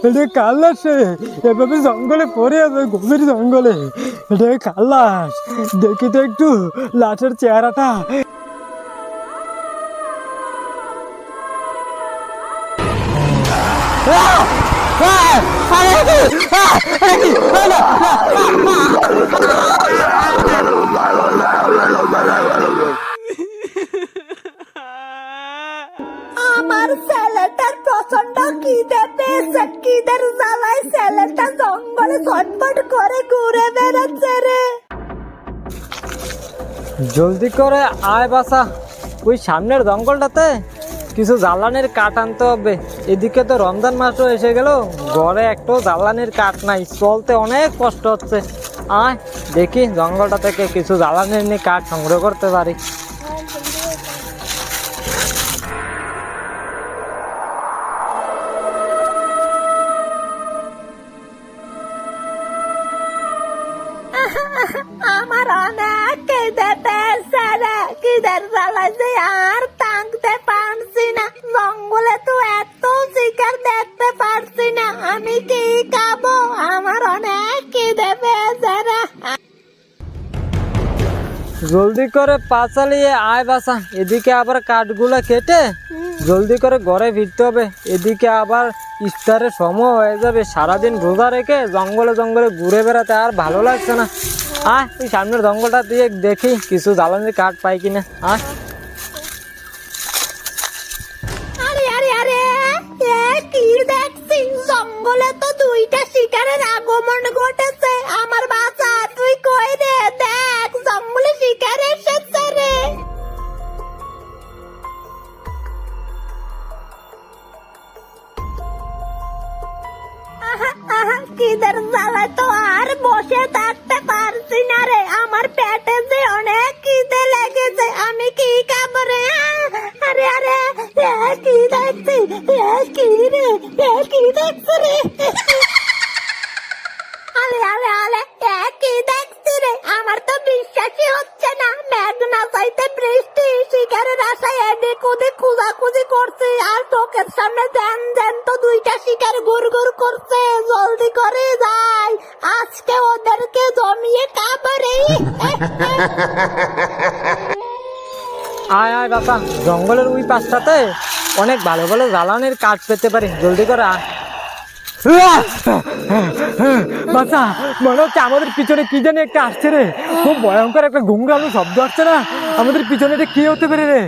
এটা কার লাশ রে? এভাবে জঙ্গলে পড়ে আছে, গভীর জঙ্গলে। এটা কার লাশ? দেখি তো একটু লাশের চেহারাটা। আমার ছেলেটার প্রচন্ড খিদে পেয়েছে, খিদের জ্বালায় ছেলেটা জঙ্গলে ছটফট করে ঘুরে বেড়াচ্ছে রে। জলদি করে আয় বাসা, ওই সামনের জঙ্গলটাতে কিছু জ্বালানির কাঠ আনতে হবে। এদিকে তো রমজান মাসও এসে গেল, ঘরে একটাও জ্বালানির কাঠ নাই, চলতে অনেক কষ্ট হচ্ছে। আয় দেখি জঙ্গলটা থেকে কিছু জ্বালানির নিয়ে কাঠ সংগ্রহ করতে পারি। আমার অনেক খিদে পেয়েছে রে, খিদের জ্বালায় যে আর থাকতে পারছি না। জঙ্গলে তো এত শিকার দেখতে পারছি না, আমি কি খাবো? আমার অনেক খিদে পেয়েছে রে। জলদি করে পা চালিয়ে আয় বাসা, এদিকে আবার কাঠগুলো কেটে জলদি করে ঘরে ফিরতে হবে। এদিকে আবার ইফতারের সময় হয়ে যাবে। সারাদিন রোজা রেখে জঙ্গলে জঙ্গলে ঘুরে বেড়াতে আর ভালো লাগছে না। আয় ওই সামনের জঙ্গলটা দিয়ে দেখি কিছু জ্বালানির কাঠ পাই কিনা। আয় আরে আরে আরে, এ কি দেখছি? জঙ্গলে তো দুইটা শিকারের আগমন ঘটেছে। আমার বাচ্চা তুই কই রে? দেখ জঙ্গলে শিকার এসেছে রে। খিদের জ্বালায় তো আর বসে থাকতে পারছি না রে। আমার পেটে যে অনেক খিদে লেগেছে, আমি কি খাবো রে? আরে আরে, কি দেখছি? কি রে? কি দেখছি রে? আলে আলে আলে, কি দেখছি রে? আমার তো বিশ্বাসই হচ্ছে না। মেঘ না চাইতে বৃষ্টি, শিকারের আশায় এদিক ওদিক খোঁজাখুঁজি করছি, আর চোখের সামনে দেন দেন তো দুইটা শিকার গুড় গুড় করছে। জলদি করে যাই, আজকে ওদেরকে জমিয়ে খাবো রে। আয় আয় বাবা, জঙ্গলের ওই পাশটাতে অনেক ভালো ভালো জ্বালানির কাঠ পেতে পারি। জলদি করে আয়। বাচ্চা, মনে হচ্ছে আমাদের পিছনে কি জানি একটা আসছে রে। খুব ভয়ঙ্কর একটা ঘুংরানো শব্দ আসছে না? আমাদের পিছনে এটা কি হতে পারে রে?